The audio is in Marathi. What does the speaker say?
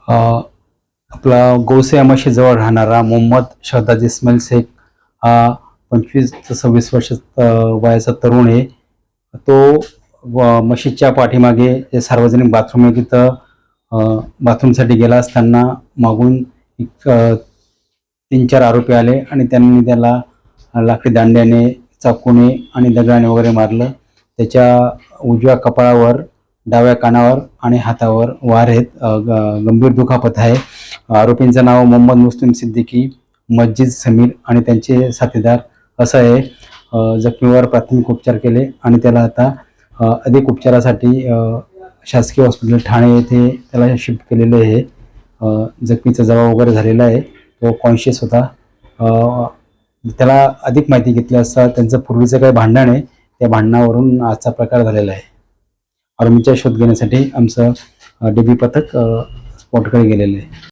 अ, आपला गौसे मशीजवळ राहणारा मोहम्मद शहदाज इस्माईल शेख हा 25 ते 26 वर्ष वयाचा तरुण आहे. तो मशीदच्या पाठीमागे जे सार्वजनिक बाथरूम आहे तिथं बाथरूमसाठी गेला असताना मागून एक 3-4 आरोपी आले आणि त्यांनी त्याला लाकडी दांड्याने, चाकूने आणि दगडाने वगैरे मारलं. त्याच्या उजव्या कपाळावर, डाव्या कानावर आणि हातावर वार आहेत. गंभीर दुखापत आहे. आरोपींचं नाव मोहम्मद मुस्लिम सिद्दीकी, मस्जिद समीर आणि त्यांचे साथीदार असं आहे. जखमीवर प्राथमिक उपचार केले आणि त्याला आता अधिक उपचारासाठी शासकीय हॉस्पिटल ठाणे येथे त्याला शिफ्ट केलेले आहे. जखमीचा जबाब वगैरे झालेला आहे. तो कॉन्शियस होता. त्याला अधिक माहिती घेतली असता त्यांचं पूर्वीचं काही भांडण आहे, त्या भांडणावरून आजचा प्रकार झालेला आहे. आरोपींचा शोध घेण्यासाठी आमचं DB पथक स्पॉटकडे गेलेलं आहे.